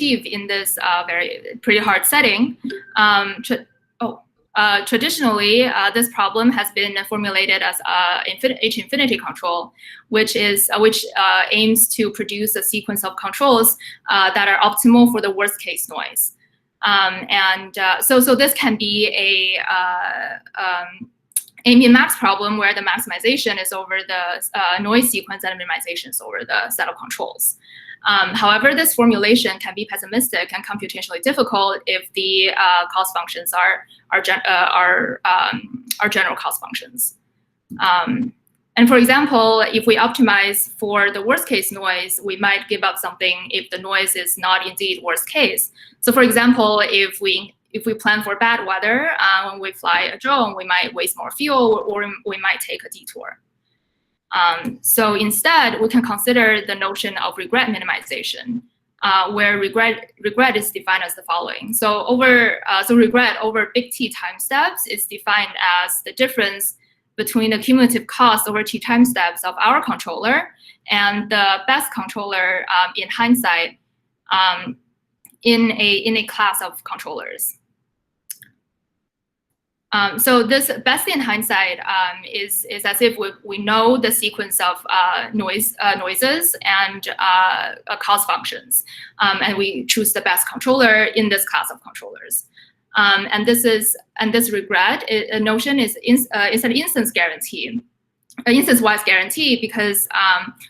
achieve in this pretty hard setting. Traditionally, this problem has been formulated as H-infinity control, which aims to produce a sequence of controls that are optimal for the worst case noise. So this can be a min-max problem where the maximization is over the noise sequence and minimization is over the set of controls. However, this formulation can be pessimistic and computationally difficult if the cost functions are general cost functions. And for example, if we optimize for the worst case noise, we might give up something if the noise is not indeed worst case. So for example, if we plan for bad weather when we fly a drone, we might waste more fuel or we might take a detour. So instead, we can consider the notion of regret minimization, where regret is defined as the following. So regret over big T time steps is defined as the difference between the cumulative cost over T time steps of our controller and the best controller in hindsight in a class of controllers. So this best in hindsight is as if we know the sequence of noises and cost functions, and we choose the best controller in this class of controllers. And this regret notion is an instance guarantee, an instance-wise guarantee, because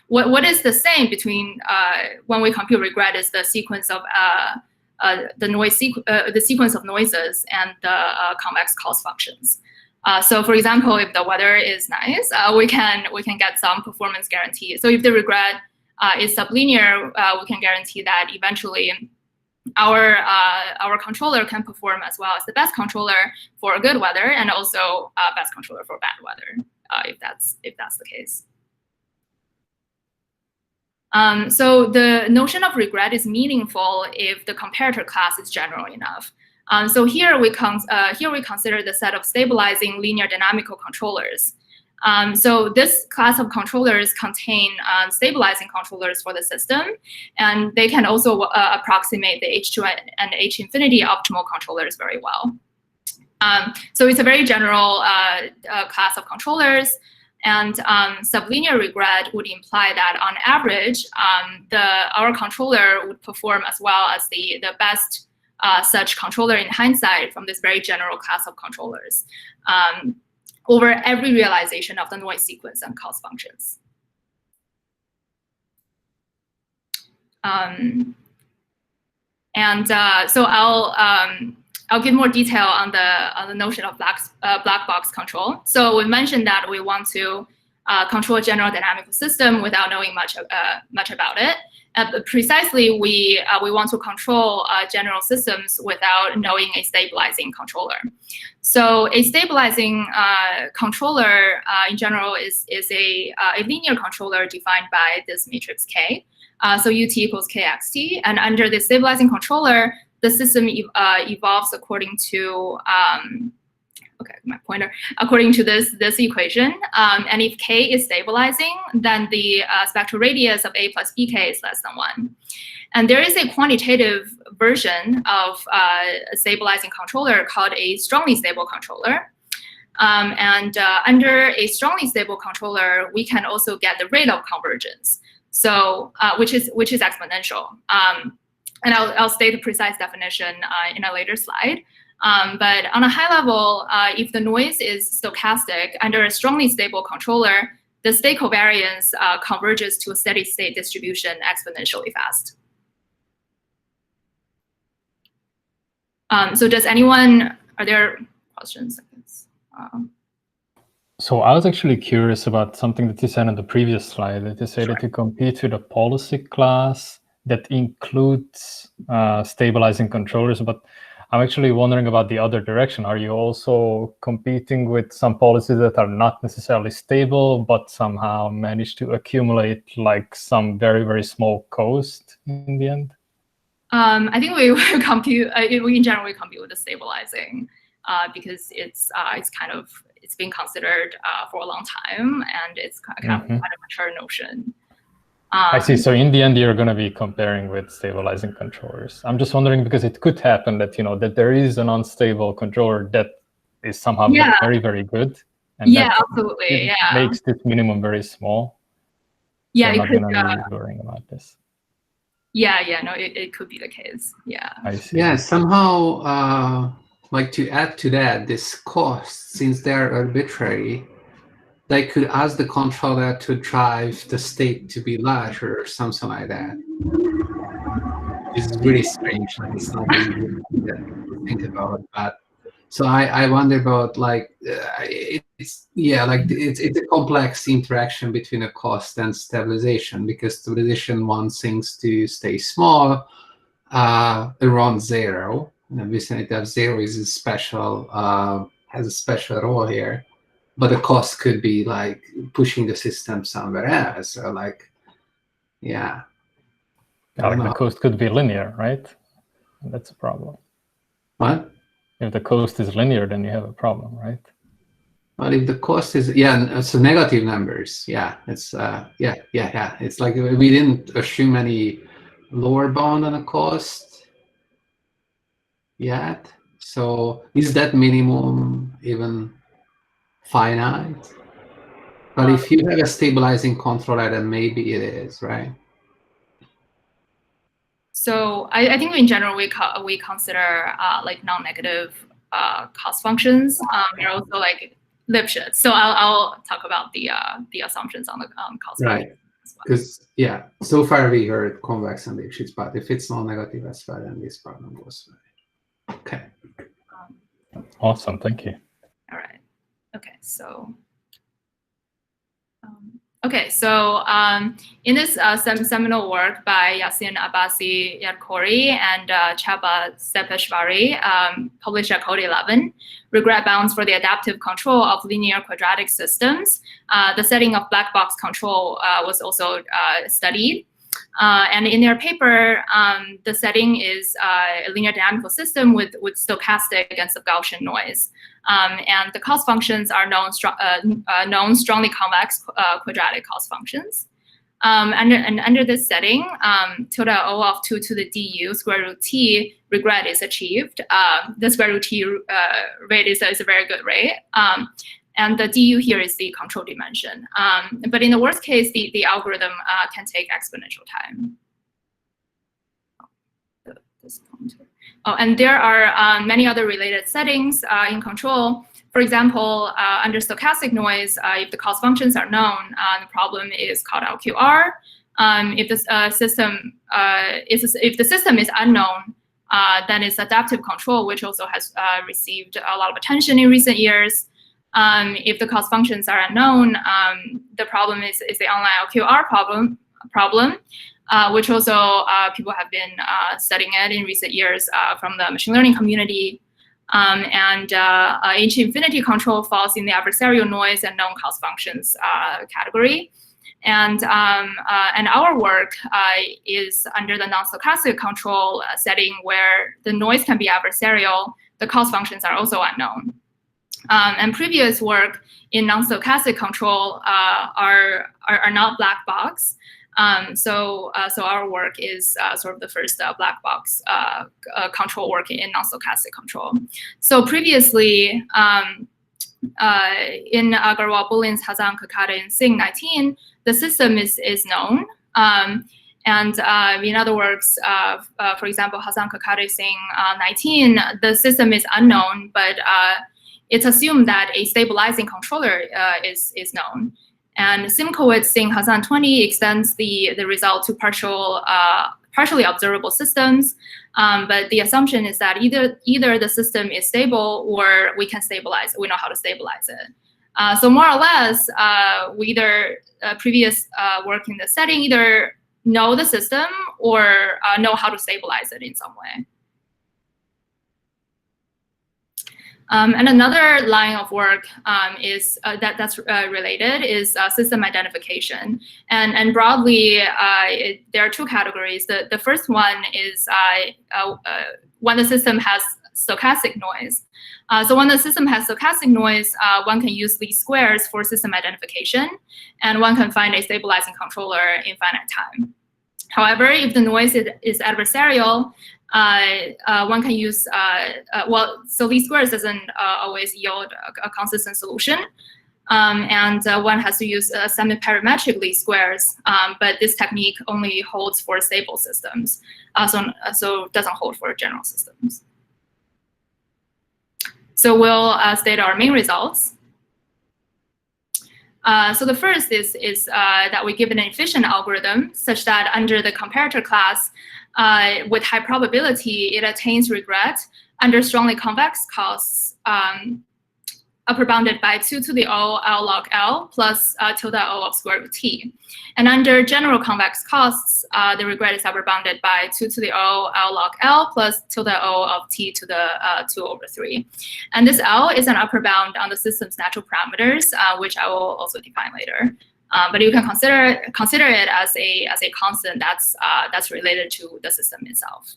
what is the same between when we compute regret is the sequence of the sequence of noises and the convex cost functions. So for example, if the weather is nice, we can get some performance guarantee. So if the regret is sublinear, we can guarantee that eventually our controller can perform as well as the best controller for good weather and also best controller for bad weather, if that's the case. So the notion of regret is meaningful if the comparator class is general enough. So here we consider the set of stabilizing linear dynamical controllers. So this class of controllers contain stabilizing controllers for the system, and they can also approximate the H2 and H-infinity optimal controllers very well. So it's a very general class of controllers. And sublinear regret would imply that on average, our controller would perform as well as the best such controller in hindsight from this very general class of controllers over every realization of the noise sequence and cost functions. So I'll give more detail on the notion of black box control. So we mentioned that we want to control a general dynamical system without knowing much about it. Precisely, we want to control general systems without knowing a stabilizing controller. So a stabilizing controller in general is a linear controller defined by this matrix K. So UT equals KXT, and under the stabilizing controller, the system evolves according to according to this equation. And if K is stabilizing, then the spectral radius of A plus BK is less than 1. And there is a quantitative version of a stabilizing controller called a strongly stable controller. Under a strongly stable controller, we can also get the rate of convergence, so which is exponential. And I'll state the precise definition in a later slide. But on a high level, if the noise is stochastic under a strongly stable controller, the state covariance converges to a steady state distribution exponentially fast. So are there questions? So I was actually curious about something that you said on the previous slide, that you say that you compete with a policy class that includes stabilizing controllers, but I'm actually wondering about the other direction. Are you also competing with some policies that are not necessarily stable, but somehow manage to accumulate like some very, very small cost in the end? I think we compete. In general, we compete with the stabilizing because it's been considered for a long time, and it's kind of quite a mature notion. I see. So in the end, you're going to be comparing with stabilizing controllers. I'm just wondering because it could happen that that there is an unstable controller that is somehow very, very good, and that absolutely, makes this minimum very small. Yeah, so you're not going to be worrying about this. No, it could be the case. Yeah. I see. Yeah, somehow, like to add to that, this cost, since they're arbitrary, they could ask the controller to drive the state to be larger or something like that. This is really strange. Like it's not easy to think about. But so I wonder about like it's a complex interaction between a cost and stabilization, because stabilization wants things to stay small around 0. In the vicinity of 0 is a special has a special role here. But the cost could be like pushing the system somewhere else, or like, yeah. Like the coast could be linear, right? That's a problem. What? If the coast is linear, then you have a problem, right? Well, if the cost is, so negative numbers, it's it's like we didn't assume any lower bound on a cost yet. So is that minimum even finite? But if you have a stabilizing controller, then maybe it is, right? So I think in general we consider like non-negative cost functions. They're also like Lipschitz. So I'll talk about the assumptions on the cost right. Because so far we heard convex and Lipschitz, but if it's non-negative as well, then this problem goes away. Okay. Awesome, thank you. All right. Okay, so. In this seminal work by Yasin Abbasi Yadkori and Csaba Szepesvári, published at Code 11, regret bounds for the adaptive control of linear quadratic systems, the setting of black box control was also studied. And in their paper, the setting is a linear dynamical system with stochastic and subgaussian noise. And the cost functions are known strongly convex quadratic cost functions. Under this setting, tilde O of 2 to the du square root t regret is achieved. The square root t rate is a very good rate. And the du here is the control dimension. But in the worst case, the algorithm can take exponential time. This pointer. Oh, and there are many other related settings in control. For example, under stochastic noise, if the cost functions are known, the problem is called LQR. If the system is unknown, then it's adaptive control, which also has received a lot of attention in recent years. If the cost functions are unknown, the problem is the online LQR problem. Which also people have been studying it in recent years from the machine learning community. H infinity control falls in the adversarial noise and known cost functions category. And our work is under the non-stochastic control setting, where the noise can be adversarial, the cost functions are also unknown. And previous work in non-stochastic control are not black box. So our work is sort of the first black box control work in non-stochastic control. So previously, in Agarwal-Bullins, Hazan, Kakade, and Singh 19, the system is known. And in other works, for example, Hazan, Kakade, Singh 19, the system is unknown, but it's assumed that a stabilizing controller is known. And Simkowitz, Singh, Hazan 20 extends the result to partially observable systems. But the assumption is that either the system is stable or we can stabilize it. We know how to stabilize it. So more or less, we either previous work in the setting either know the system or know how to stabilize it in some way. And another line of work is that's related is system identification. And broadly, there are two categories. The first one is when the system has stochastic noise. So when the system has stochastic noise, one can use least squares for system identification, and one can find a stabilizing controller in finite time. However, if the noise is adversarial, one can use, so least squares doesn't always yield a consistent solution. And one has to use semi-parametric least squares, but this technique only holds for stable systems, so it doesn't hold for general systems. So we'll state our main results. So the first is that we give an efficient algorithm such that under the comparator class, with high probability, it attains regret under strongly convex costs upper bounded by 2 to the O L log L plus tilde O of square root T. And under general convex costs, the regret is upper bounded by 2 to the O L log L plus tilde O of T to the 2/3. And this L is an upper bound on the system's natural parameters, which I will also define later. But you can consider it as a constant that's related to the system itself.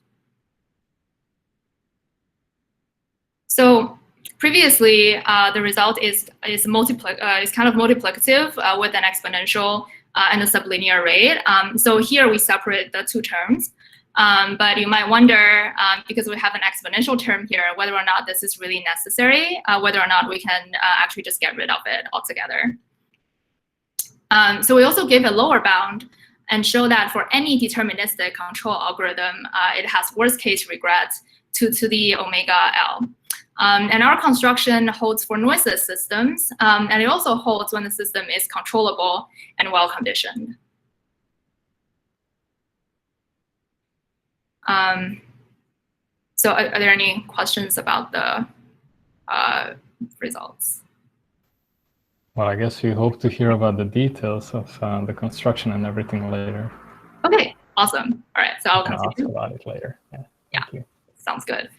So previously, the result is kind of multiplicative with an exponential and a sublinear rate. So here we separate the two terms. But you might wonder, because we have an exponential term here, whether or not this is really necessary, whether or not we can actually just get rid of it altogether. So we also give a lower bound and show that for any deterministic control algorithm, it has worst case regret 2 to the omega L. And our construction holds for noiseless systems, and it also holds when the system is controllable and well-conditioned. So are there any questions about the results? Well, I guess we hope to hear about the details of the construction and everything later. Okay, awesome. All right, so I'll continue. Ask about it later. Yeah. Sounds good.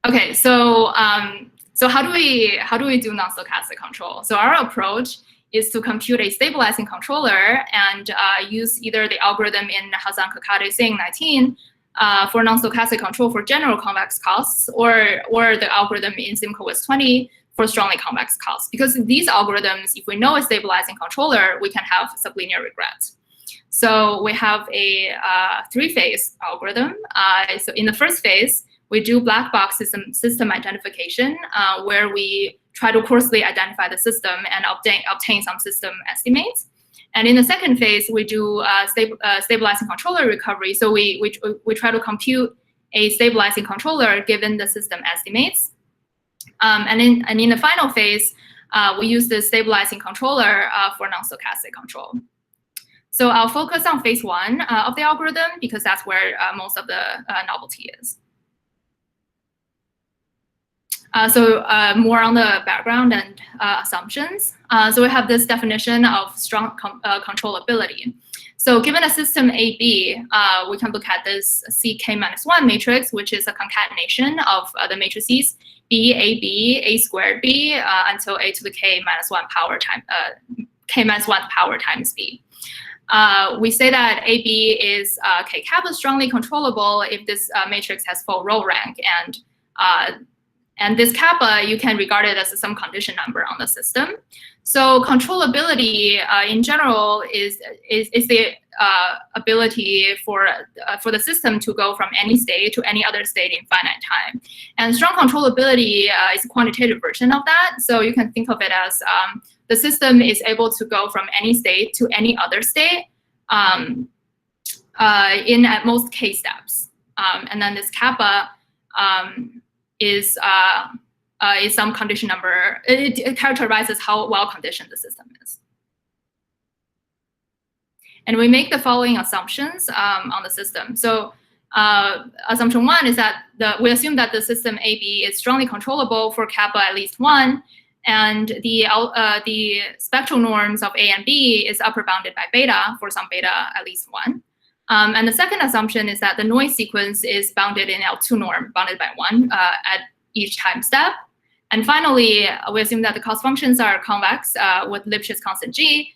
Okay, so how do we do non-stochastic control? So our approach is to compute a stabilizing controller and use either the algorithm in Hazan Kakade Singh 19 for non-stochastic control for general convex costs, or the algorithm in Simkowitz 20 for strongly convex costs. Because these algorithms, if we know a stabilizing controller, we can have sublinear regret. So we have a three-phase algorithm. So in the first phase, we do Blackbox system identification, where we try to coarsely identify the system and obtain some system estimates. And in the second phase, we do stabilizing controller recovery. So we try to compute a stabilizing controller given the system estimates. And in the final phase, we use the stabilizing controller for non-stochastic control. So I'll focus on phase 1 of the algorithm because that's where most of the novelty is. So more on the background and assumptions. So we have this definition of strong controllability. So given a system AB, we can look at this CK-1 matrix, which is a concatenation of the matrices B, AB, A squared B, until A to the K-1 power time, K-1 power times B. We say that AB is K kappa strongly controllable if this matrix has full row rank, and this kappa, you can regard it as some condition number on the system. So controllability in general is the ability for the system to go from any state to any other state in finite time. And strong controllability is a quantitative version of that. So you can think of it as the system is able to go from any state to any other state in at most k steps. And then this kappa is some condition number. It characterizes how well conditioned the system is. And we make the following assumptions on the system. So assumption 1 is that we assume that the system AB is strongly controllable for kappa at least 1, and the spectral norms of A and B is upper bounded by beta for some beta at least 1. And the second assumption is that the noise sequence is bounded in L2 norm, bounded by 1 at each time step. And finally, we assume that the cost functions are convex with Lipschitz constant G.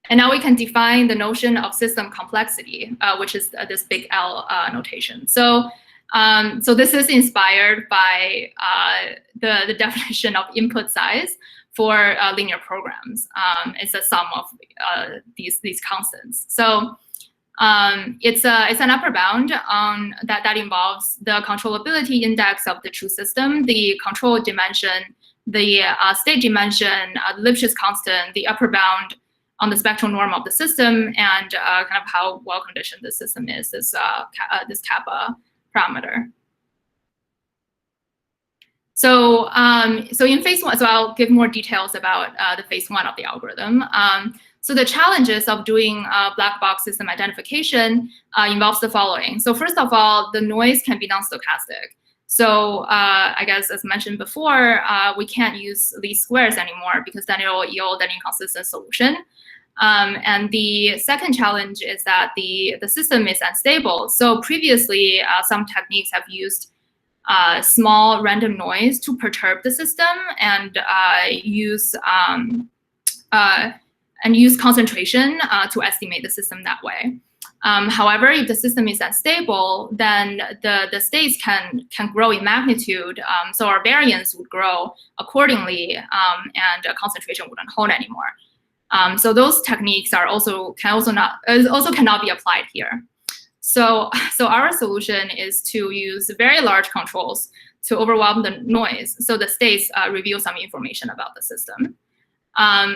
And now we can define the notion of system complexity, which is this big L notation. So this is inspired by the definition of input size for linear programs. It's a sum of these constants. So it's an upper bound that involves the controllability index of the true system, the control dimension, the state dimension, Lipschitz constant, the upper bound on the spectral norm of the system, and kind of how well conditioned the system is, this kappa parameter. So in phase one, so I'll give more details about the phase one of the algorithm. So the challenges of doing black box system identification involves the following. So first of all, the noise can be non-stochastic. So I guess as mentioned before, we can't use least squares anymore because then it will yield an inconsistent solution. And the second challenge is that the system is unstable. So previously, some techniques have used small random noise to perturb the system and use concentration to estimate the system that way. However, if the system is unstable, then the states can grow in magnitude, so our variance would grow accordingly, and concentration wouldn't hold anymore. So those techniques also cannot be applied here. So our solution is to use very large controls to overwhelm the noise, so the states reveal some information about the system.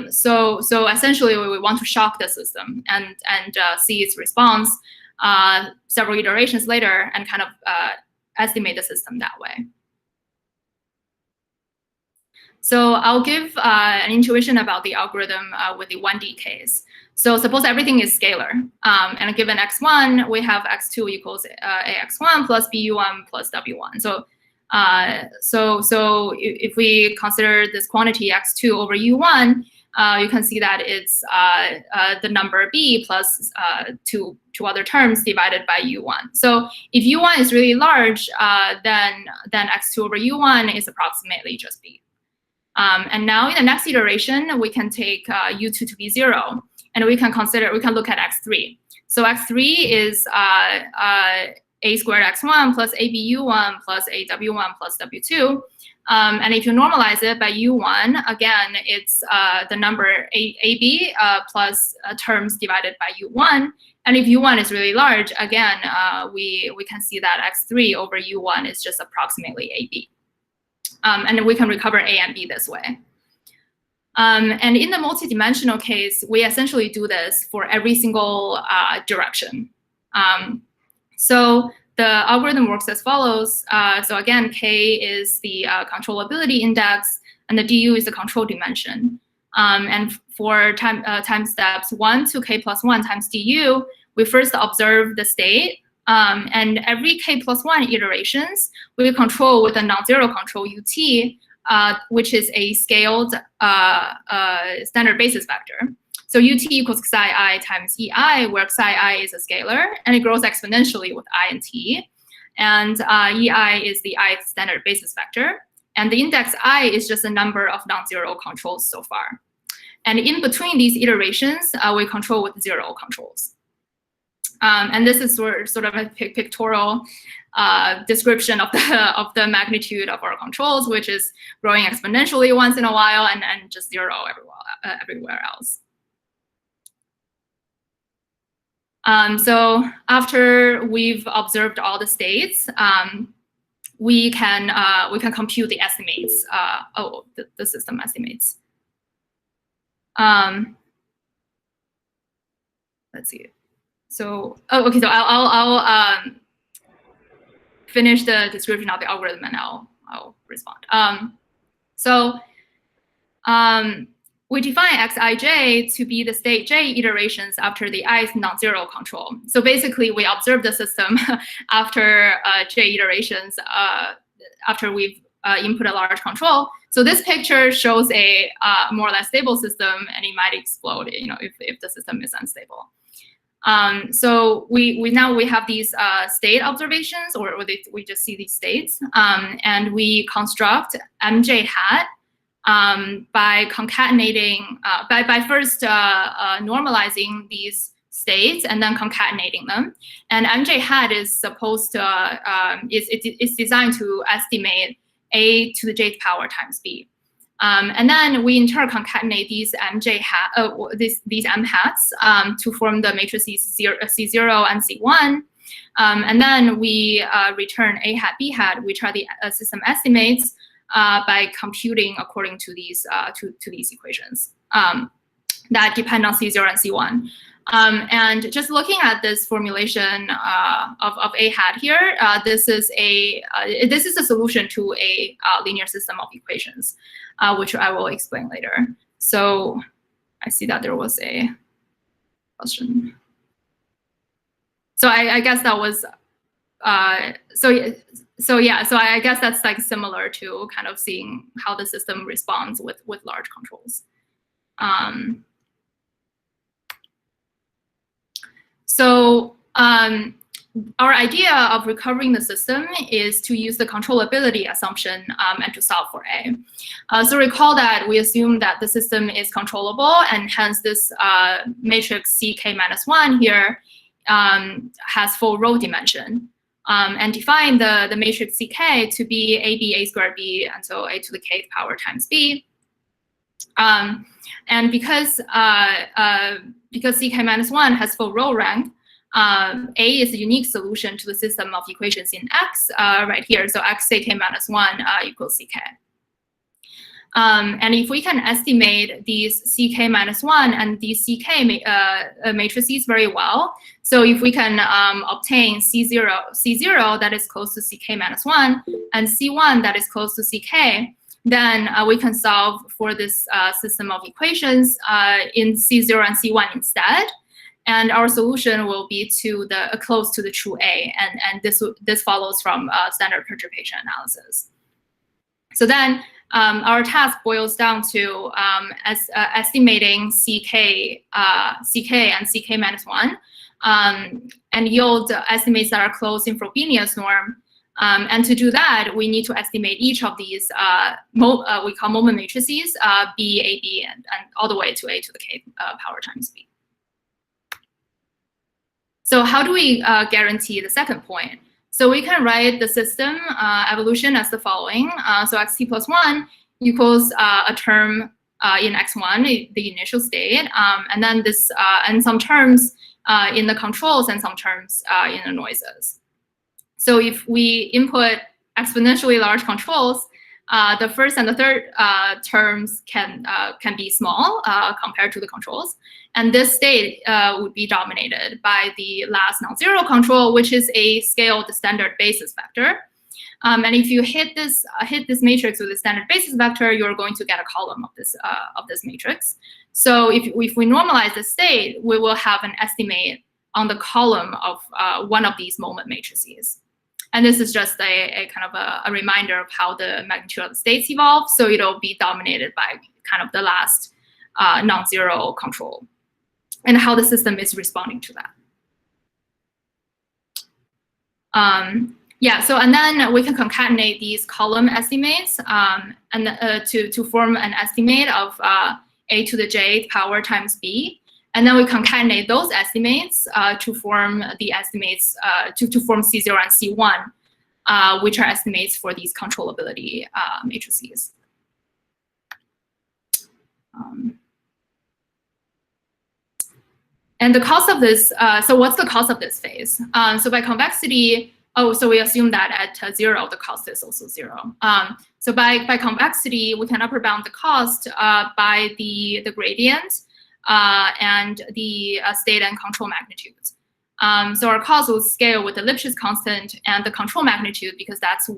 So essentially, we want to shock the system and see its response several iterations later and kind of estimate the system that way. So I'll give an intuition about the algorithm with the 1D case. So suppose everything is scalar, and given x1, we have x2 equals ax1 plus bu1 plus w1. So if we consider this quantity x2 over u1, you can see that it's the number b plus two other terms divided by u1. So if u1 is really large, then x2 over u1 is approximately just b. And now in the next iteration, we can take u2 to be 0, and we can look at x3. So x3 is a squared x1 plus abu1 plus aw1 plus w2. And if you normalize it by u1, again, it's the number ab plus terms divided by u1. And if u1 is really large, again, we can see that x3 over u1 is just approximately ab. And we can recover a and b this way. And in the multidimensional case, we essentially do this for every single direction. So the algorithm works as follows. So again, k is the controllability index, and the du is the control dimension. And for time steps 1 to k plus 1 times du, we first observe the state. And every k plus 1 iterations, we control with a non-zero control ut, which is a scaled standard basis vector. So ut equals psi I times ei, where psi I is a scalar, and it grows exponentially with I and t. And ei is the ith standard basis vector. And the index I is just a number of non-zero controls so far. And in between these iterations, we control with 0 controls. And this is sort of a pictorial description of the magnitude of our controls, which is growing exponentially once in a while and just 0 everywhere else. So after we've observed all the states, we can compute the estimates. The system estimates. Let's see. So okay. So I'll finish the description of the algorithm and I'll respond. We define xij to be the state j iterations after the ith non-zero control. So basically, we observe the system after j iterations after we've input a large control. So this picture shows a more or less stable system, and it might explode, if the system is unstable. So we have these state observations, or we just see these states, and we construct mj hat by concatenating, by first normalizing these states and then concatenating them. And MJ hat is supposed to, it's designed to estimate a to the jth power times b. And then we interconcatenate these MJ hat, these M hats to form the matrices C0 and C1. And then we return A hat, B hat, which are the system estimates by computing according to these to these equations that depend on C0 and C1. And just looking at this formulation of A hat here, this is a solution to a linear system of equations, which I will explain later. So I see that there was a question. So I guess that was so I guess that's like similar to kind of seeing how the system responds with large controls. So our idea of recovering the system is to use the controllability assumption and to solve for A. So recall that we assume that the system is controllable, and hence this matrix CK-1 here has full row dimension. And define the matrix CK to be AB, A squared B, and so A to the kth power times B. And because CK-1 has full row rank, A is a unique solution to the system of equations in X right here. So X CK-1 equals CK. And if we can estimate these CK-1 and these CK matrices very well, so if we can obtain C0 that is close to CK-1 and C1 that is close to CK, then we can solve for this system of equations in C0 and C1 instead. And our solution will be to the close to the true A, and this follows from standard perturbation analysis. So then our task boils down to estimating CK and CK-1 and yield estimates that are close in Frobenius norm. And to do that, we need to estimate each of these we call moment matrices, B, A, B, and all the way to A to the k power times B. So how do we guarantee the second point? So we can write the system evolution as the following. So xt plus 1 equals a term in x1, the initial state, and then this and some terms in the controls and some terms in the noises. So if we input exponentially large controls, the first and the third terms can be small compared to the controls. And this state would be dominated by the last non-zero control, which is a scaled standard basis vector. And if you hit this matrix with a standard basis vector, you're going to get a column of this matrix. So if we normalize the state, we will have an estimate on the column of one of these moment matrices. And this is just a kind of a reminder of how the magnitude of the states evolve. So it'll be dominated by kind of the last non-zero control and how the system is responding to that. So and then we can concatenate these column estimates and to form an estimate of A to the j power times B. And then we concatenate those estimates to form the estimates to form C0 and C1, which are estimates for these controllability matrices. And the cost of this, so what's the cost of this phase? So by convexity, so we assume that at 0, the cost is also 0. So by convexity, we can upper bound the cost by the gradient and the state and control magnitudes. So our cost will scale with the Lipschitz constant and the control magnitude, because that's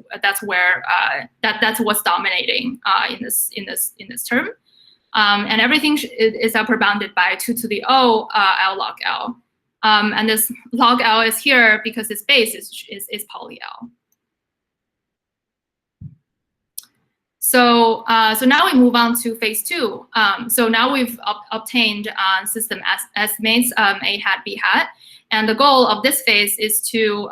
where that's what's dominating in this term. And everything is upper bounded by 2 to the O L log L. And this log L is here because its base is poly L. So now we move on to phase 2. So now we've obtained system estimates, A hat, B hat. And the goal of this phase is to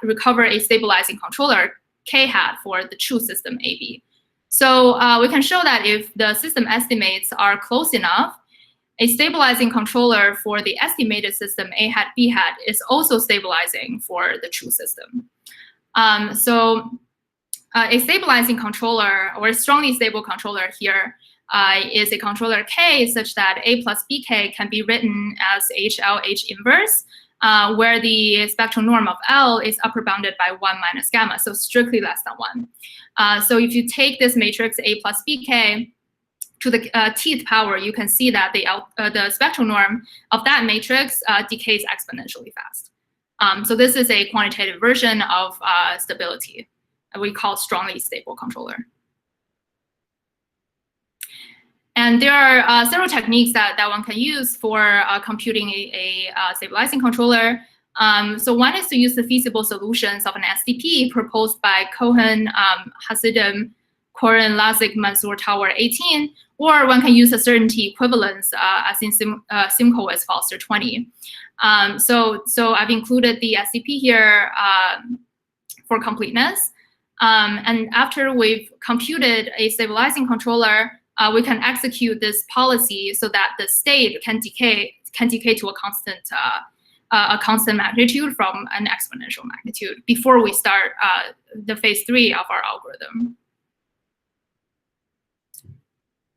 recover a stabilizing controller, K hat, for the true system AB. So we can show that if the system estimates are close enough, a stabilizing controller for the estimated system A hat B hat is also stabilizing for the true system. So a stabilizing controller, or a strongly stable controller here, is a controller K such that A plus BK can be written as HLH inverse, where the spectral norm of L is upper bounded by 1 minus gamma, so strictly less than 1. So if you take this matrix A plus BK to the tth power, you can see that the spectral norm of that matrix decays exponentially fast. So this is a quantitative version of stability. We call strongly stable controller. And there are several techniques that one can use for computing a stabilizing controller. So one is to use the feasible solutions of an SDP proposed by Cohen, Hasidim, Koren, Lazik, Mansour, Tower 18, or one can use a certainty equivalence as in Simkowitz, Foster 20. So I've included the SDP here for completeness. And after we've computed a stabilizing controller, we can execute this policy so that the state can decay to a constant magnitude from an exponential magnitude before we start the phase 3 of our algorithm.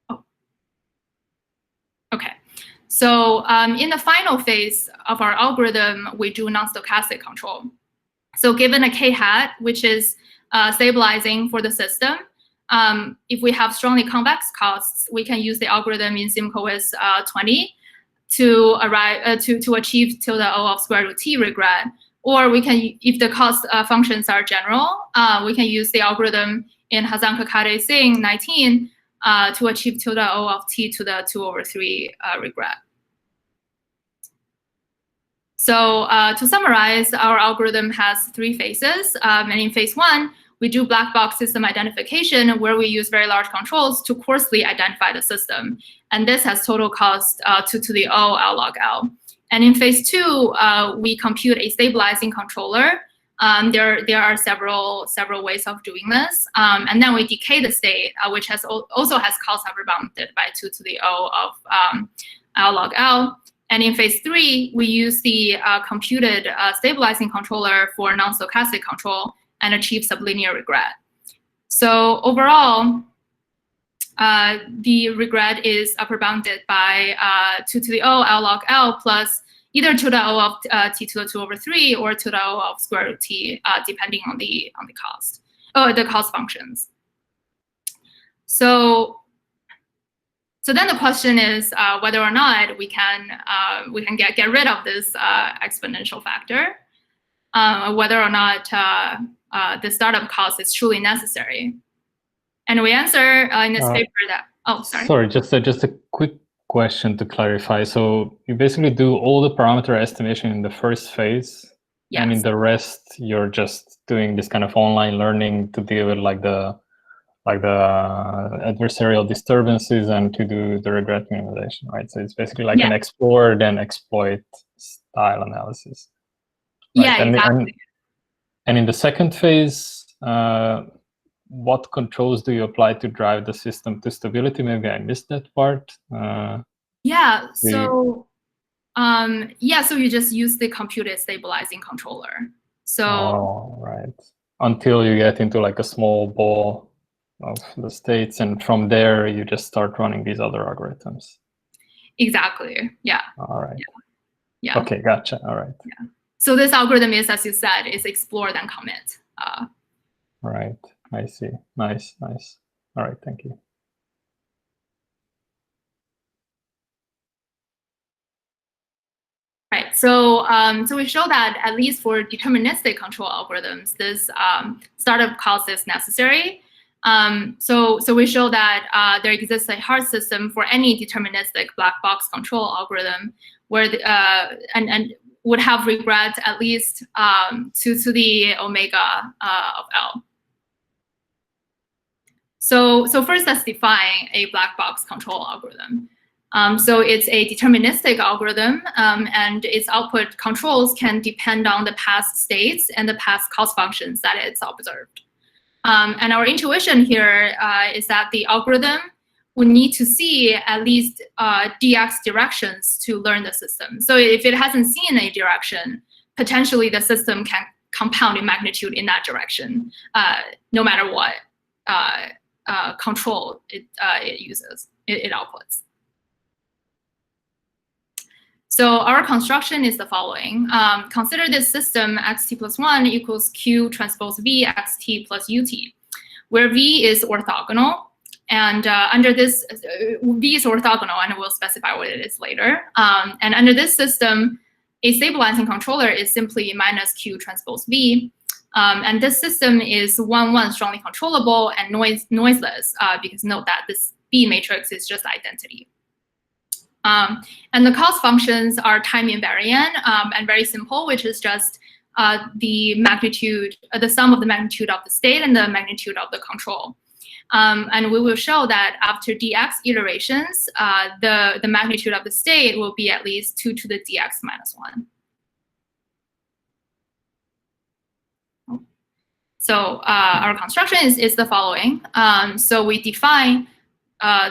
Oh. Okay. So in the final phase of our algorithm, we do non-stochastic control. So given a k hat, which is stabilizing for the system, if we have strongly convex costs, we can use the algorithm in Simkowitz 20 to arrive to achieve tilde O of square root t regret. Or we can, if the cost functions are general, we can use the algorithm in Hazan-Kakade-Singh 19 to achieve tilde O of t to the 2/3 regret. So to summarize, our algorithm has 3 phases. And in phase 1, we do black box system identification, where we use very large controls to coarsely identify the system. And this has total cost 2 to the O L log L. And in phase 2, we compute a stabilizing controller. There are several ways of doing this. And then we decay the state, which also has cost upper bounded by 2 to the O of L log L. And in phase 3, we use the computed stabilizing controller for non-stochastic control and achieve sublinear regret. So overall, the regret is upper bounded by 2 to the O L log L plus either tilde O of t to the 2/3 or tilde O of square root t, depending on the cost, the cost functions. So then the question is whether or not we can get rid of this exponential factor, whether or not the startup cost is truly necessary. And we answer in this paper that, oh, sorry. Sorry, just a quick question to clarify. So you basically do all the parameter estimation in the first phase, yes. And in the rest, you're just doing this kind of online learning to deal with like the adversarial disturbances and to do the regret minimization, right? So it's basically like an explore then exploit style analysis. Right? Yeah, exactly. And in the second phase, what controls do you apply to drive the system to stability? Maybe I missed that part. So you just use the computed stabilizing controller. So right. Until you get into like a small ball of the states, and from there you just start running these other algorithms. Exactly. Yeah. All right. Yeah. Okay, gotcha. All right. Yeah. So this algorithm is, as you said, is explore then commit. Right. I see. Nice. All right. Thank you. Right. So we show that at least for deterministic control algorithms, this startup cost is necessary. So we show that there exists a hard system for any deterministic black box control algorithm where and would have regret at least 2 to the omega of L. So first, let's define a black box control algorithm. So it's a deterministic algorithm, and its output controls can depend on the past states and the past cost functions that it's observed. And our intuition here is that the algorithm would need to see at least dx directions to learn the system. So if it hasn't seen a direction, potentially the system can compound in magnitude in that direction, no matter what control it uses, it outputs. So our construction is the following. Consider this system xt plus 1 equals q transpose v xt plus ut, where v is orthogonal. And under this, v is orthogonal, and we'll specify what it is later. And under this system, a stabilizing controller is simply minus q transpose v. And this system is 1, strongly controllable and noiseless, because note that this B matrix is just identity. And the cost functions are time invariant and very simple, which is just the magnitude, the sum of the magnitude of the state and the magnitude of the control. And we will show that after dx iterations, the magnitude of the state will be at least 2 to the dx minus 1. So our construction is the following. So we define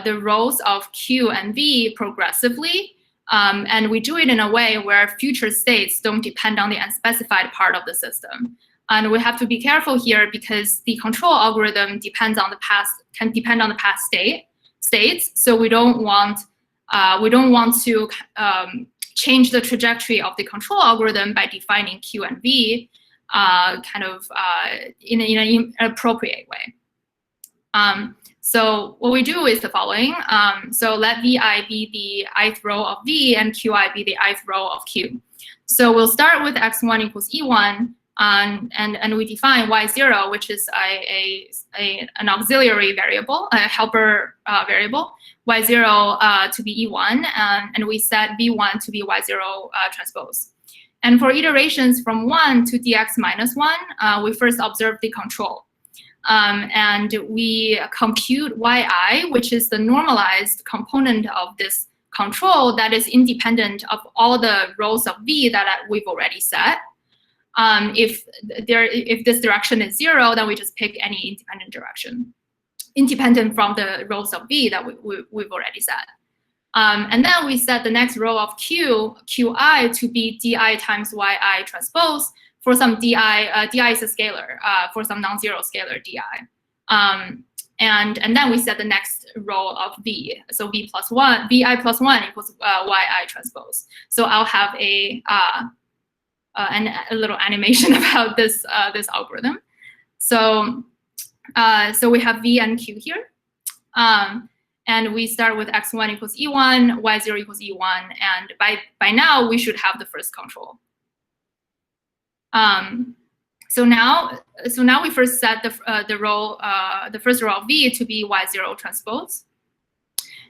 the rows of Q and V progressively, and we do it in a way where future states don't depend on the unspecified part of the system. And we have to be careful here because the control algorithm depends on the past, can depend on the past states. So we don't want to change the trajectory of the control algorithm by defining Q and V in an inappropriate way. So what we do is the following. So let Vi be the ith row of V and Qi be the ith row of Q. So we'll start with x1 equals E1, and we define Y0, which is an auxiliary variable, a helper variable, Y0 to be E1, and we set V1 to be Y0 transpose. And for iterations from 1 to dx minus 1, we first observe the control. And we compute yi, which is the normalized component of this control that is independent of all the rows of v that we've already set. If this direction is 0, then we just pick any independent direction, independent from the rows of v that we've already set. And then we set the next row of qi to be di times yi transpose for some di. Di is a scalar for some non-zero scalar di. And then we set the next row of v. So vi plus 1 equals yi transpose. So I'll have a little animation about this algorithm. So we have v and q here. And we start with x1 equals E1, Y0 equals E1, and by now we should have the first control. So now we first set the first row of V to be Y0 transpose,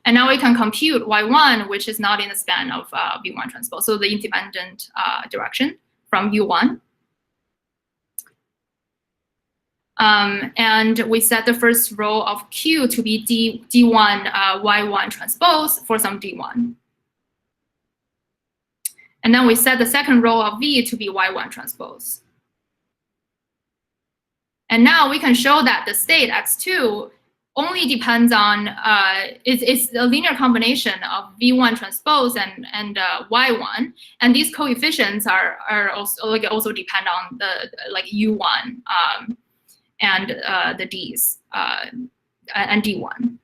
and now we can compute Y1, which is not in the span of V1 transpose, so the independent direction from U1. And we set the first row of Q to be D1 Y1 transpose for some D1. And then we set the second row of V to be Y1 transpose. And now we can show that the state X2 only depends on, it's a linear combination of V1 transpose and Y1. And these coefficients are also depend on the U1. And the D's and D1.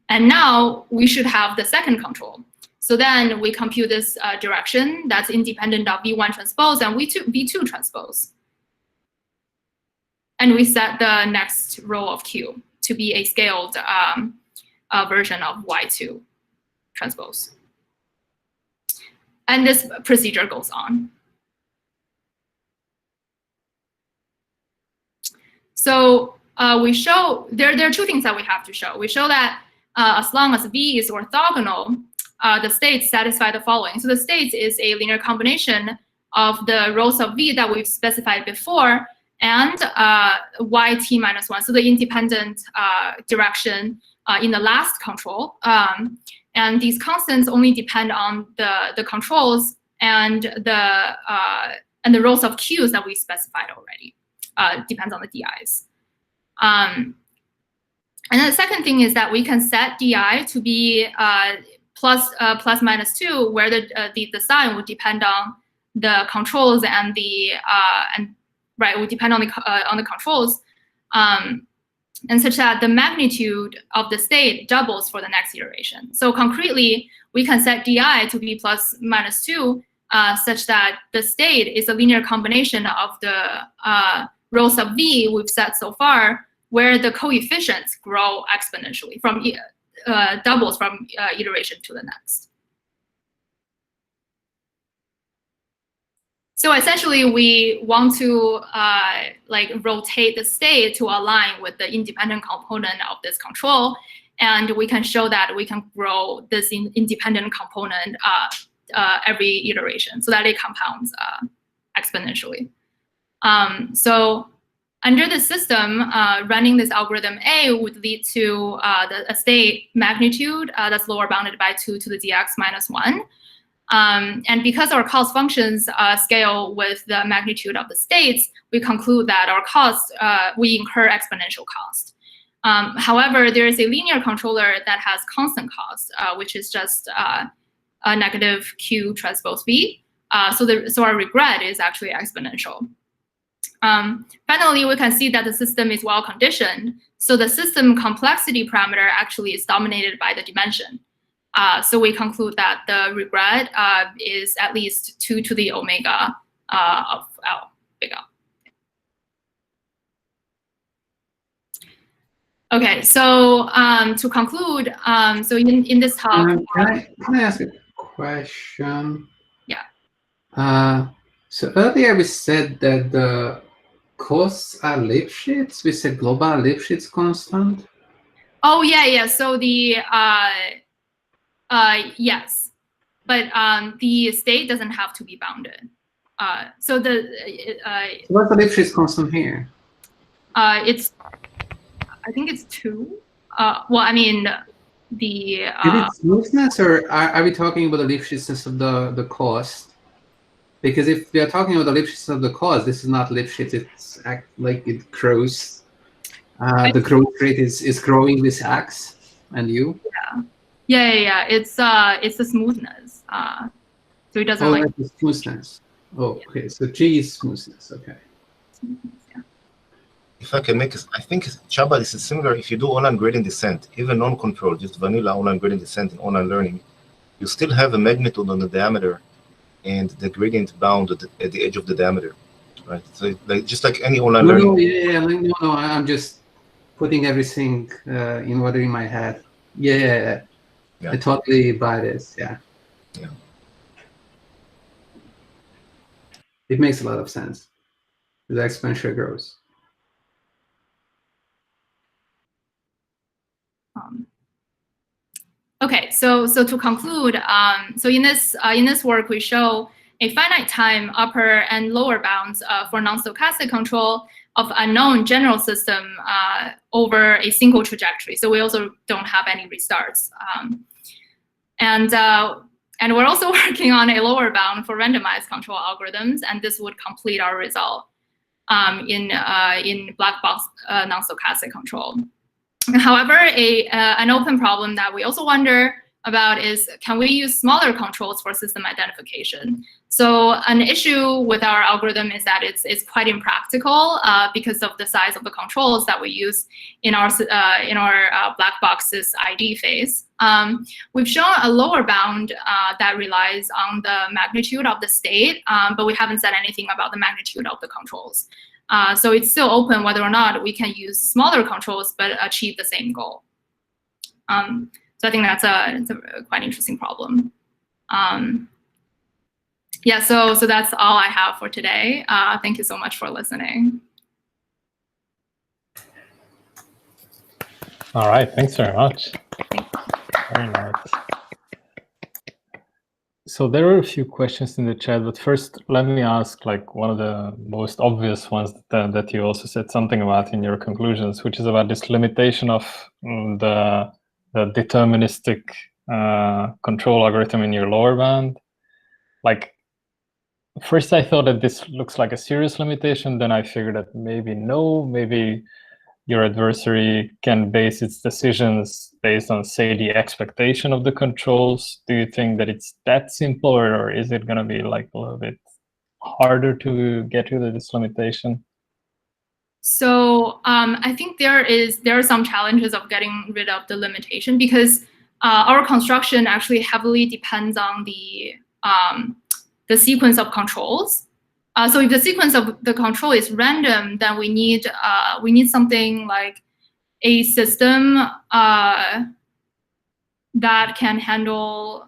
And now we should have the second control. So then we compute this direction that's independent of V1 transpose and V2 transpose. And we set the next row of Q to be a scaled version of Y2 transpose. And this procedure goes on. So we show, there are two things that we have to show. We show that as long as V is orthogonal, the states satisfy the following. So the states is a linear combination of the rows of V that we've specified before and YT minus 1, so the independent direction in the last control. And these constants only depend on the controls and the rows of Qs that we specified already. depends on the DIs. And then the second thing is that we can set DI to be plus -2, where the sign would depend on the controls and the would depend on the controls, and such that the magnitude of the state doubles for the next iteration. So concretely, we can set DI to be plus -2, such that the state is a linear combination of the rho sub v we've set so far, where the coefficients grow exponentially from doubles from iteration to the next. So essentially, we want to rotate the state to align with the independent component of this control, and we can show that we can grow this independent component every iteration, so that it compounds exponentially. So under the system, running this algorithm A would lead to a state magnitude that's lower bounded by 2 to the dx minus 1. And because our cost functions scale with the magnitude of the states, we conclude that our cost, we incur exponential cost. However, there is a linear controller that has constant cost, which is just a negative Q transpose V. So our regret is actually exponential. Finally, we can see that the system is well conditioned. So the system complexity parameter actually is dominated by the dimension. So we conclude that the regret is at least 2 to the omega of L, big L. Okay, so to conclude, so in this talk, can I ask a question? Yeah. So earlier we said that the costs are Lipschitz. We said global Lipschitz constant. Oh yeah. So the yes, but the state doesn't have to be bounded. So the what's the Lipschitz constant here? I think it's 2. Well, I mean the. Is it smoothness, or are we talking about the Lipschitzness of the cost? Because if we are talking about the Lipschitz of the cost, this is not Lipschitz. It's like it grows. The growth rate is growing with x and u. Yeah. It's the smoothness. So it doesn't like the smoothness. Oh, okay. So G is smoothness. Okay. Yeah. If I can make, I think Chaba, this is similar. If you do online gradient descent, even non-controlled, just vanilla online gradient descent and online learning, you still have a magnitude on the diameter and the gradient bound at the edge of the diameter, right? So just like any online learning. No, I'm just putting everything in order in my head. Yeah. I totally buy this. Yeah. It makes a lot of sense. The exponential grows. Okay, so to conclude, so in this work we show a finite time upper and lower bounds for non-stochastic control of unknown general system over a single trajectory. So we also don't have any restarts, and we're also working on a lower bound for randomized control algorithms, and this would complete our result in Blackbox non-stochastic control. However, an open problem that we also wonder about is, can we use smaller controls for system identification? So an issue with our algorithm is that it's quite impractical because of the size of the controls that we use in our black box's ID phase. We've shown a lower bound that relies on the magnitude of the state, but we haven't said anything about the magnitude of the controls. So it's still open whether or not we can use smaller controls but achieve the same goal. So I think it's a quite interesting problem. Yeah, so that's all I have for today. Thank you so much for listening. All right, thanks very much. Very nice. So there are a few questions in the chat, but first let me ask like one of the most obvious ones that you also said something about in your conclusions, which is about this limitation of the deterministic control algorithm in your lower bound. Like, first I thought that this looks like a serious limitation. Then I figured that maybe no, maybe your adversary can base its decisions based on, say, the expectation of the controls. Do you think that it's that simple, or is it going to be like a little bit harder to get rid of this limitation? So I think there are some challenges of getting rid of the limitation, because our construction actually heavily depends on the sequence of controls. So if the sequence of the control is random, then we need something like a system that can handle.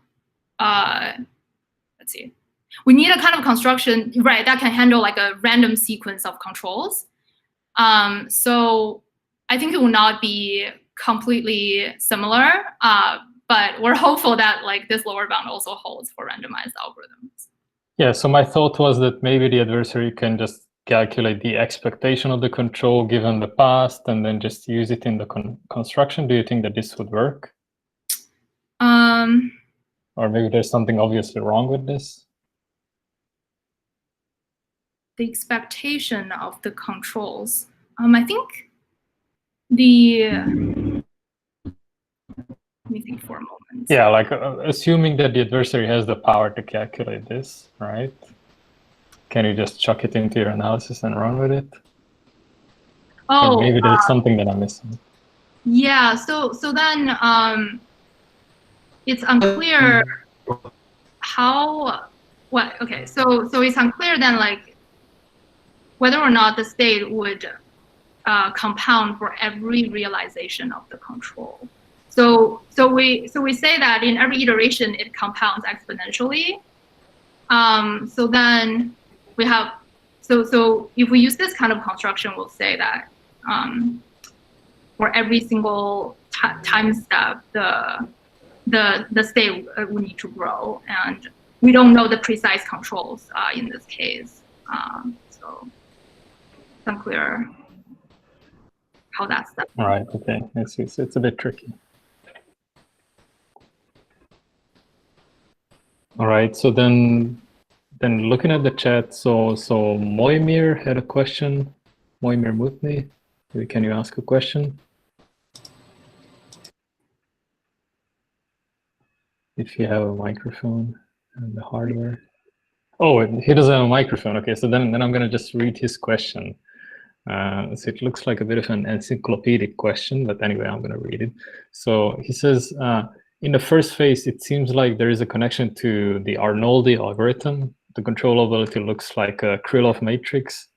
Let's see. We need a kind of construction, right, that can handle like a random sequence of controls. So I think it will not be completely similar, but we're hopeful that like this lower bound also holds for randomized algorithms. Yeah, so my thought was that maybe the adversary can just calculate the expectation of the control given the past and then just use it in the construction. Do you think that this would work? Or maybe there's something obviously wrong with this? The expectation of the controls. I think let me think for a moment. Yeah, like assuming that the adversary has the power to calculate this, right? Can you just chuck it into your analysis and run with it? Oh, and maybe there's something that I'm missing. Yeah, so then it's unclear how. What? Okay, so it's unclear then, like, whether or not the state would compound for every realization of the control. So we say that in every iteration it compounds exponentially. So then we have so if we use this kind of construction, we'll say that for every single time step, the state will need to grow, and we don't know the precise controls in this case. So it's unclear how that's done. All right. Okay. It's a bit tricky. All right. So then looking at the chat, so Moimir had a question. Moimir Mutni, can you ask a question? If you have a microphone and the hardware. Oh, he doesn't have a microphone. Okay, so then I'm going to just read his question. So it looks like a bit of an encyclopedic question, but anyway, I'm going to read it. So he says, in the first phase, it seems like there is a connection to the Arnoldi algorithm. The controllability looks like a Krylov matrix.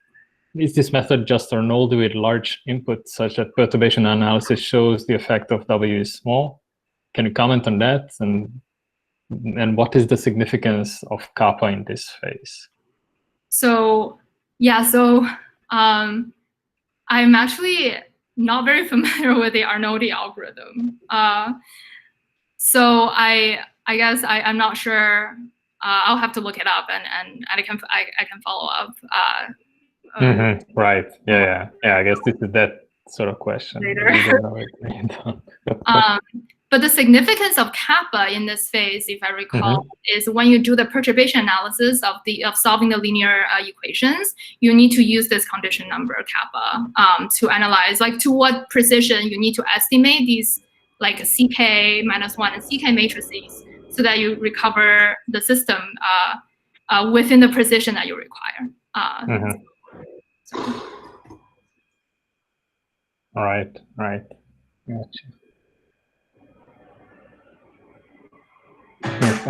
Is this method just Arnoldi with large inputs such that perturbation analysis shows the effect of W is small? Can you comment on that? And what is the significance of kappa in this phase? So yeah, so I'm actually not very familiar with the Arnoldi algorithm. So I guess I'm not sure. I'll have to look it up, and I can follow up. Right. Yeah. I guess this is that sort of question. Later. But the significance of kappa in this phase, if I recall, is when you do the perturbation analysis of solving the linear equations, you need to use this condition number kappa to analyze, like, to what precision you need to estimate these, like, CK minus 1 and CK matrices, so that you recover the system within the precision that you require. All right. Gotcha. Yes,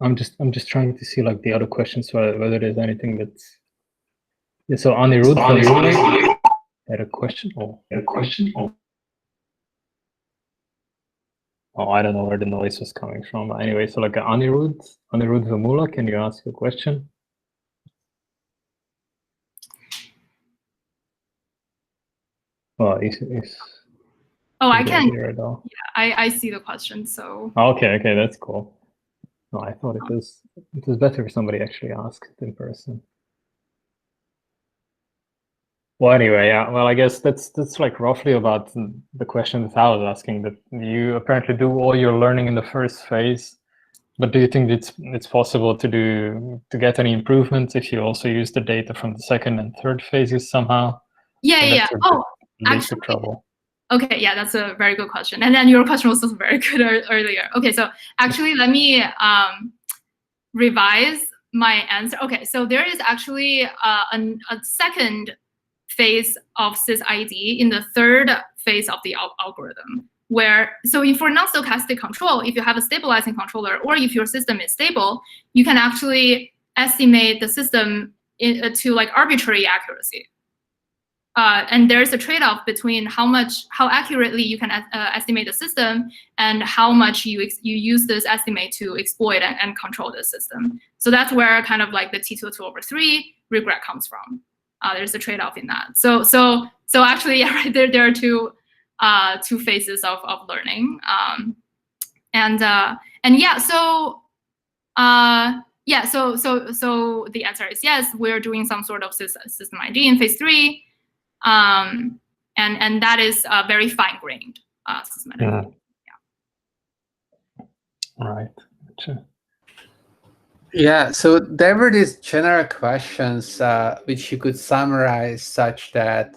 I'm just trying to see, like, the other questions, whether there's anything that's. Yeah, so Anirudh had a question. Oh, I don't know where the noise was coming from. But anyway, so like Anirudh Vamula, can you ask a question? Well, I can. Hear it all. Yeah, I see the question. So. Okay, that's cool. No, I thought it was better if somebody actually asked in person. Well, anyway, yeah. Well, I guess that's like roughly about the question that I was asking. That you apparently do all your learning in the first phase, But do you think it's possible to get any improvements if you also use the data from the second and third phases somehow? Yeah. That's a Oh, bit linked actually, to trouble. okay, yeah, that's a very good question. And then your question was also very good earlier. Okay, so actually, let me revise my answer. Okay, so there is actually a second phase of sysID in the third phase of the algorithm, where, so for non-stochastic control, if you have a stabilizing controller or if your system is stable, you can actually estimate the system to like arbitrary accuracy. And there's a trade-off between how accurately you can estimate the system and how much you use this estimate to exploit and control the system. So that's where kind of like the T2/3 regret comes from. There's a trade-off in that. So actually, yeah, right there are two phases of learning. And yeah, so the answer is yes. We're doing some sort of system ID in phase 3. And that is very fine-grained systematic. Yeah. Right. Gotcha. Yeah, so there were these general questions which you could summarize such that,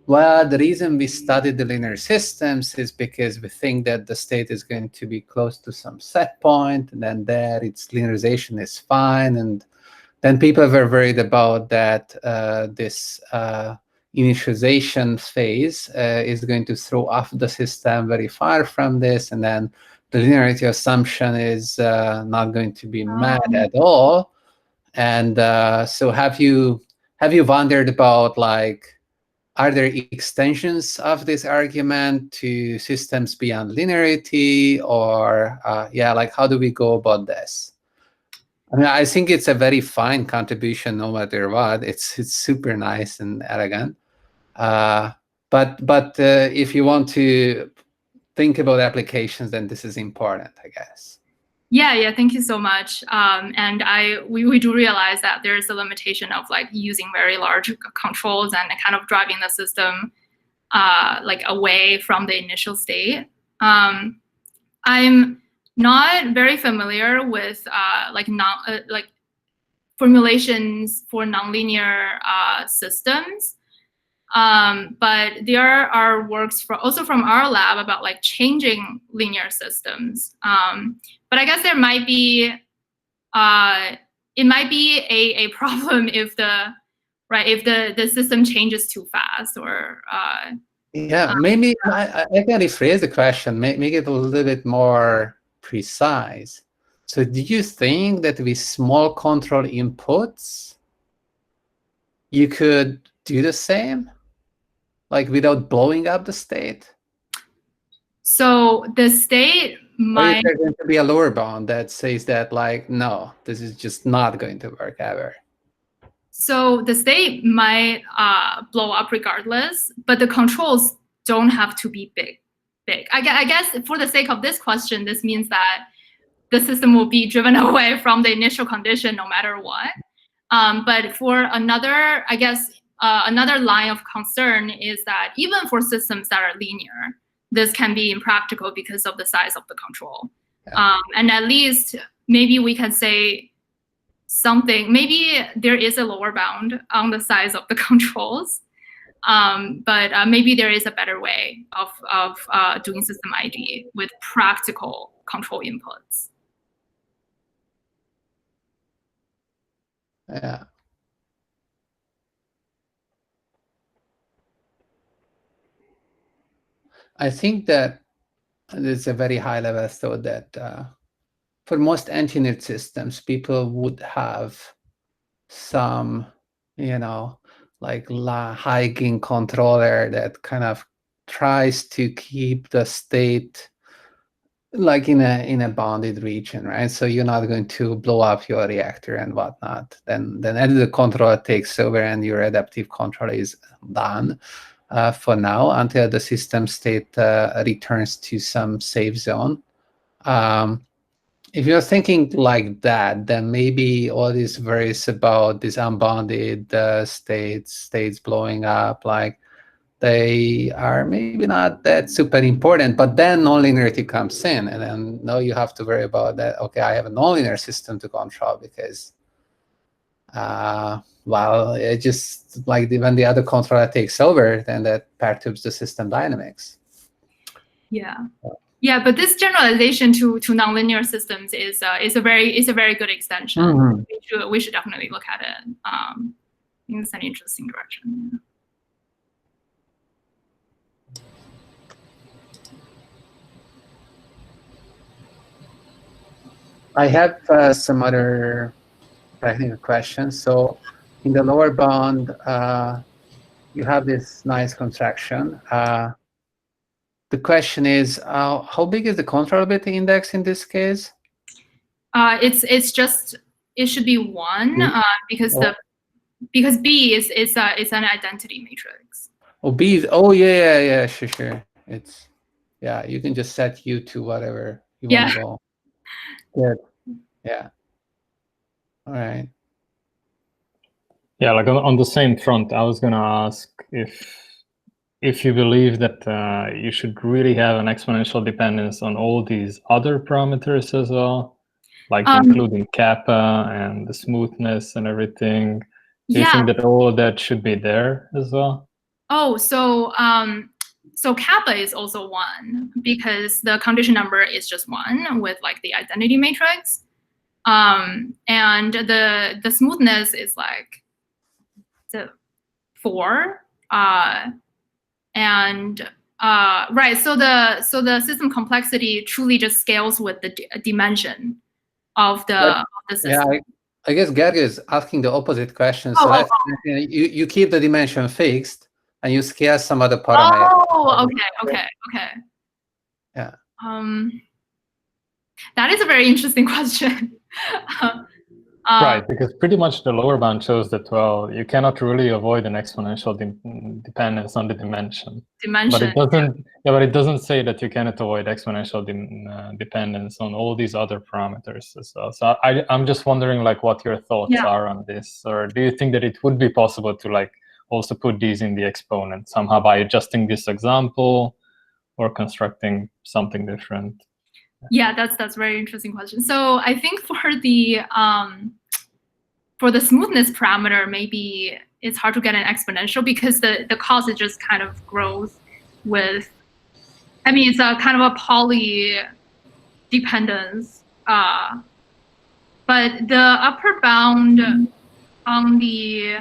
well, the reason we study the linear systems is because we think that the state is going to be close to some set point, and then there its linearization is fine. And then people were worried about that this initialization phase is going to throw off the system very far from this, and then the linearity assumption is not going to be met at all. And so have you wondered about, like, are there extensions of this argument to systems beyond linearity, or yeah, like how do we go about this? I mean, I think it's a very fine contribution, no matter what. It's super nice and elegant. But if you want to think about applications, then this is important, I guess. Yeah. Thank you so much. And we do realize that there is a limitation of like using very large controls and kind of driving the system like away from the initial state. I'm not very familiar with like formulations for nonlinear systems. But there are works also from our lab about like changing linear systems. But I guess there might be it might be a problem if the system changes too fast, or yeah, maybe I can rephrase the question, make it a little bit more precise. So do you think that with small control inputs, you could do the same, like without blowing up the state? So the state might... Or is there going to be a lower bound that says that, like, no, this is just not going to work ever? So the state might blow up regardless, but the controls don't have to be big. I guess for the sake of this question, this means that the system will be driven away from the initial condition no matter what. But for another, I guess, another line of concern is that even for systems that are linear, this can be impractical because of the size of the control. Yeah. And at least maybe we can say something, maybe there is a lower bound on the size of the controls, but maybe there is a better way of doing system ID with practical control inputs. Yeah. I think that there's a very high level thought that for most engineered systems, people would have some, like high gain controller that kind of tries to keep the state like in a bounded region, right? So you're not going to blow up your reactor and whatnot. Then the controller takes over and your adaptive control is done for now until the system state returns to some safe zone. If you're thinking like that, then maybe all these worries about these unbounded states blowing up, like they are maybe not that super important, but then nonlinearity comes in, and then now you have to worry about that. Okay, I have a nonlinear system to control because, well, it just like when the other controller takes over, then that perturbs the system dynamics. Yeah. Yeah, but this generalization to nonlinear systems is a very good extension. Mm-hmm. We should definitely look at it. I think it's an interesting direction. I have some other technical questions. So in the lower bound, you have this nice contraction. The question is, how big is the controllability index in this case? It should be 1 because because B is an identity matrix. Oh, B. Oh, yeah, sure. It's, yeah, you can just set U to whatever you want to go. Good. Yeah. All right. Yeah, like on the same front, I was gonna ask if you believe that you should really have an exponential dependence on all these other parameters as well, like including kappa and the smoothness and everything. Do you think that all of that should be there as well? Oh, so kappa is also 1 because the condition number is just 1 with like the identity matrix, and the smoothness is like 4, and right. So the system complexity truly just scales with the dimension of the system. Yeah, I guess Gary is asking the opposite question. So you keep the dimension fixed and you scale some other parameter. Oh, okay. Yeah. That is a very interesting question. Right, because pretty much the lower bound shows that, well, you cannot really avoid an exponential dependence on the dimension. But it doesn't say that you cannot avoid exponential dependence on all these other parameters as well. So I'm just wondering, like, what your thoughts are on this, or do you think that it would be possible to like also put these in the exponent somehow by adjusting this example or constructing something different? Yeah, that's a very interesting question. So I think for the smoothness parameter, maybe it's hard to get an exponential because the cost just kind of grows with. I mean, it's a kind of a poly dependence, but the upper bound on the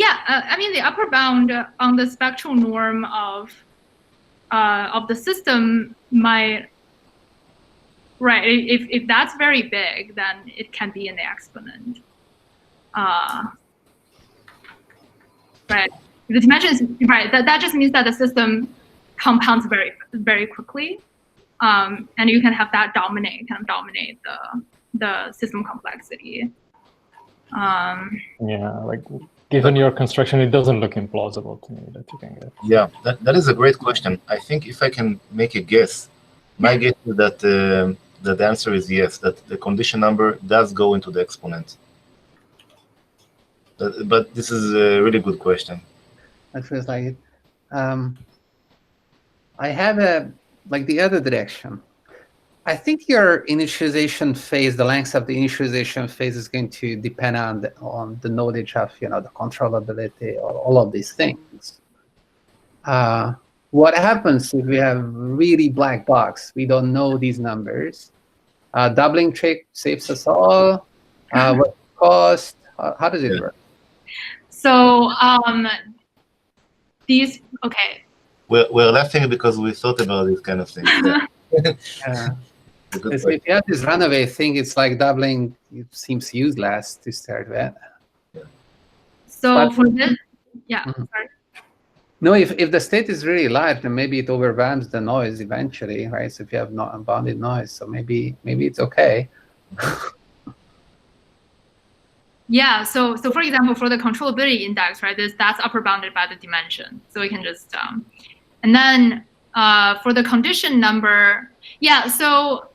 I mean, the upper bound on the spectral norm of the system might, right, if that's very big, then it can be in the exponent. Right, the dimension is, right, that just means that the system compounds very, very quickly, and you can have that dominate the system complexity. Yeah, like given your construction, it doesn't look implausible to me that you can get. Yeah, that is a great question. I think if I can make a guess, my guess is that the answer is yes, that the condition number does go into the exponent. But this is a really good question. That feels like it. I have like the other direction. I think your initialization phase, the length of the initialization phase is going to depend on the knowledge of, the controllability or all of these things. What happens if we have really black box? We don't know these numbers. Doubling trick saves us all. What cost? How does it work? So these, okay. We're laughing because we thought about these kind of things. Yeah. So if you have this runaway thing, it's like doubling. It seems useless to start with. Yeah. So for this, sorry. No, if the state is really large, then maybe it overwhelms the noise eventually, right? So if you have not unbounded noise, so maybe it's okay. Yeah. So for example, for the controllability index, right? That's upper bounded by the dimension. So we can just and then for the condition number, yeah. So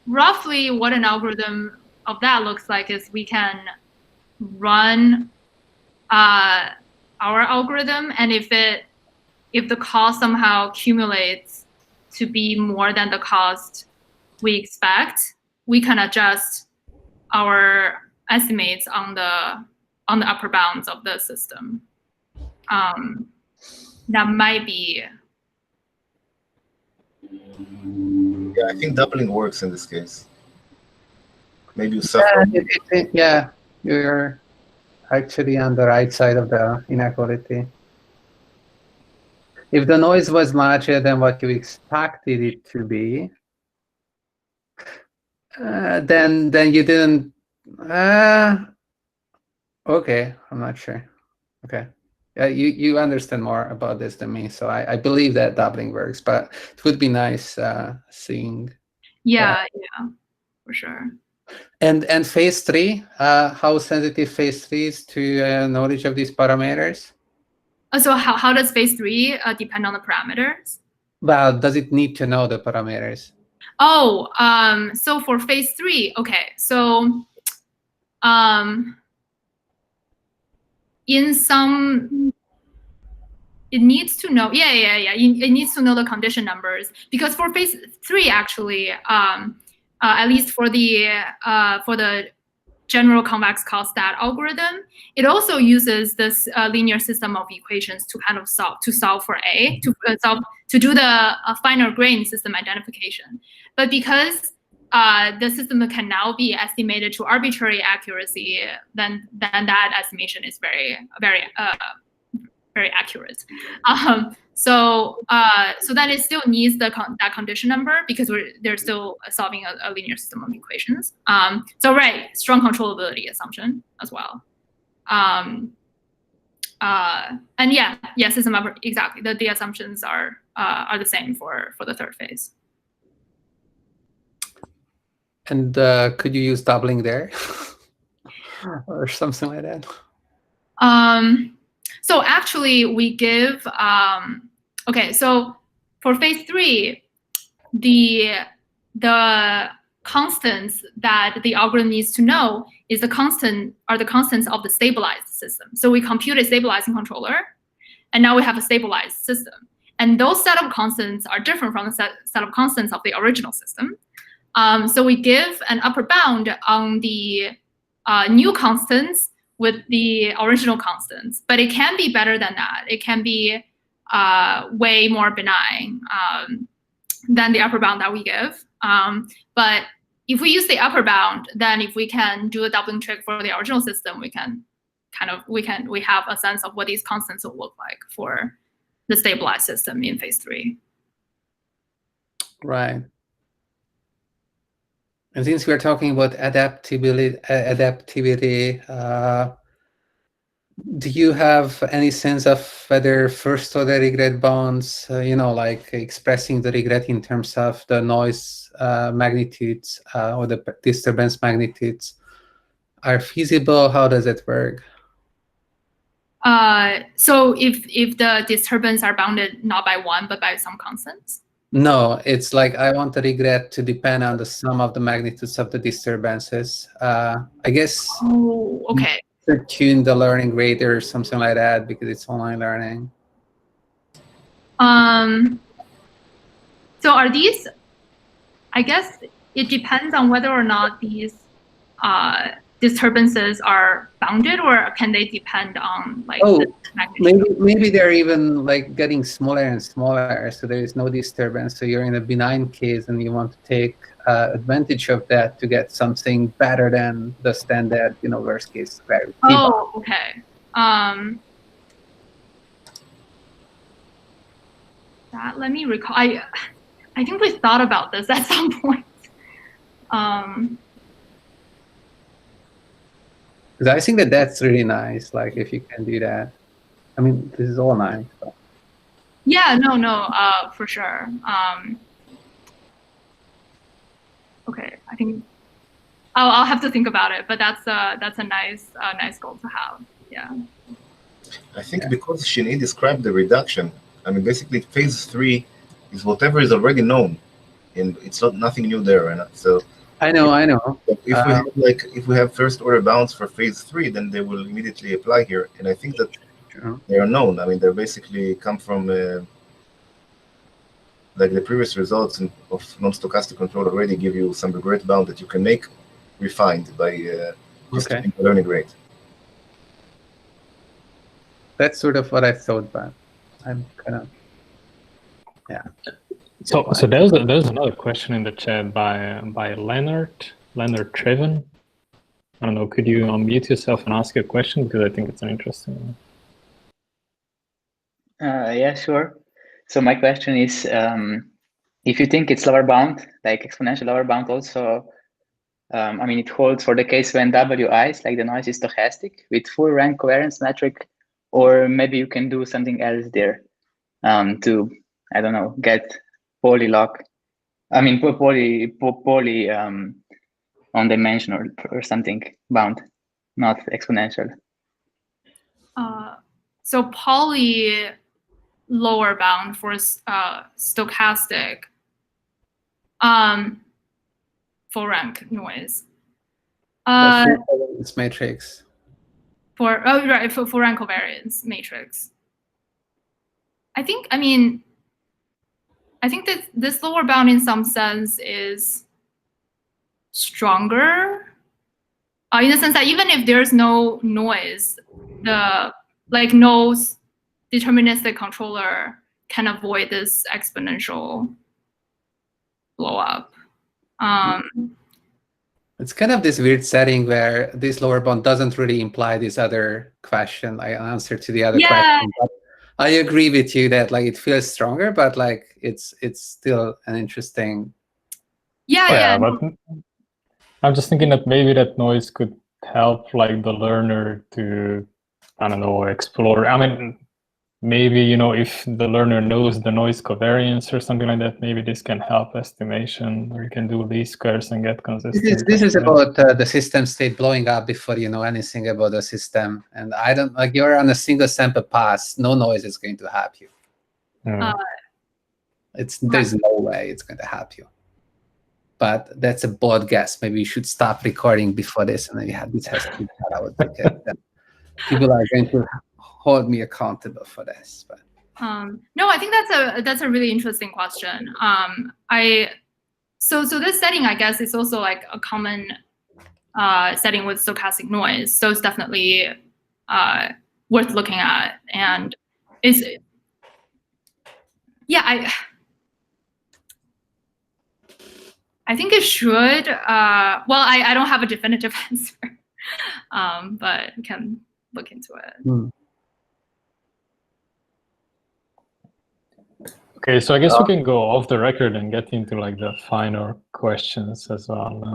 roughly what an algorithm of that looks like is we can run our algorithm, and if the cost somehow accumulates to be more than the cost we expect, we can adjust our estimates on the upper bounds of the system. That might be. Yeah, I think doubling works in this case. Maybe you suffer. Yeah, you're actually on the right side of the inequality. If the noise was larger than what you expected it to be, then you didn't. Okay, I'm not sure. Okay. You understand more about this than me, so I believe that doubling works, but it would be nice seeing. Yeah, yeah, for sure. And phase 3, how sensitive phase 3 is to knowledge of these parameters? So how does phase 3 depend on the parameters? Well, does it need to know the parameters? Oh, so for phase 3, okay, so in some, it needs to know, it needs to know the condition numbers, because for phase 3, actually, at least for the general convex Cost-Stat algorithm, it also uses this linear system of equations to kind of solve for A, to do the finer grain system identification. But because the system can now be estimated to arbitrary accuracy, then that estimation is very accurate. So then it still needs that condition number, because they're still solving a linear system of equations. So right, strong controllability assumption as well. And system exactly. The assumptions are the same for the third phase. And could you use doubling there, or something like that? So actually, we give, okay, so for phase 3, the constants that the algorithm needs to know are the constants of the stabilized system. So we compute a stabilizing controller, and now we have a stabilized system. And those set of constants are different from the set of constants of the original system. So we give an upper bound on the new constants with the original constants, but it can be better than that. It can be way more benign than the upper bound that we give. But if we use the upper bound, then if we can do a doubling trick for the original system, we have a sense of what these constants will look like for the stabilized system in phase 3. Right. And since we're talking about adaptivity, do you have any sense of whether first-order regret bounds, like expressing the regret in terms of the noise magnitudes or the disturbance magnitudes, are feasible? How does it work? So if the disturbance are bounded not by 1 but by some constants? No, it's like I want the regret to depend on the sum of the magnitudes of the disturbances. I guess. Oh, okay. To tune the learning rate or something like that, because it's online learning. So are these? I guess it depends on whether or not these disturbances are bounded, or can they depend on like the magnitude? Maybe they're even like getting smaller and smaller, so there is no disturbance. So you're in a benign case, and you want to take advantage of that to get something better than the standard, worst case gravity. Oh, okay. Let me recall. I think we thought about this at some point. Because I think that's really nice. Like if you can do that. I mean, this is all nice. But. Yeah, no, for sure. Okay, I think I'll have to think about it, but that's a nice goal to have. Yeah. I think because Xinyi described the reduction, I mean, basically phase 3 is whatever is already known, and it's nothing new there, right? So I know. If we have first order bounds for phase 3, then they will immediately apply here. And I think that they are known. I mean, they basically come from like the previous results of non-stochastic control already give you some regret bound that you can make refined by just keeping the learning rate. That's sort of what I thought, but I'm kind of, yeah. So there's another question in the chat by Leonard Treven. I don't know, could you unmute yourself and ask your question, because I think it's an interesting one. Yeah, sure. So my question is, if you think it's lower bound, like exponential lower bound also, I mean, it holds for the case when WIs, like the noise is stochastic with full rank covariance metric, or maybe you can do something else there to, I don't know, get poly lock. I mean, poly on dimension or something bound, not exponential. So poly lower bound for stochastic full rank noise. The full covariance matrix. For full rank covariance matrix. I think that this lower bound in some sense is stronger. In the sense that even if there's no noise, no deterministic controller can avoid this exponential blow up. It's kind of this weird setting where this lower bound doesn't really imply this other question, like answer to the other question. But I agree with you that like it feels stronger, but like it's still an interesting. But I'm just thinking that maybe that noise could help like the learner to, I don't know, explore. I mean, maybe, if the learner knows the noise covariance or something like that, maybe this can help estimation, or you can do least squares and get consistent. This is about the system state blowing up before you know anything about the system. And I don't, like, you're on a single sample pass, no noise is going to help you. There's no way it's going to help you. But that's a bold guess. Maybe you should stop recording before this, and then you have this has to be cut out. People are going to hold me accountable for this. But no, I think that's a really interesting question. So this setting, I guess, is also like a common setting with stochastic noise. So it's definitely worth looking at, and I think it should. Well, I don't have a definitive answer, but I can look into it. Okay, so I guess we can go off the record and get into like the finer questions as well.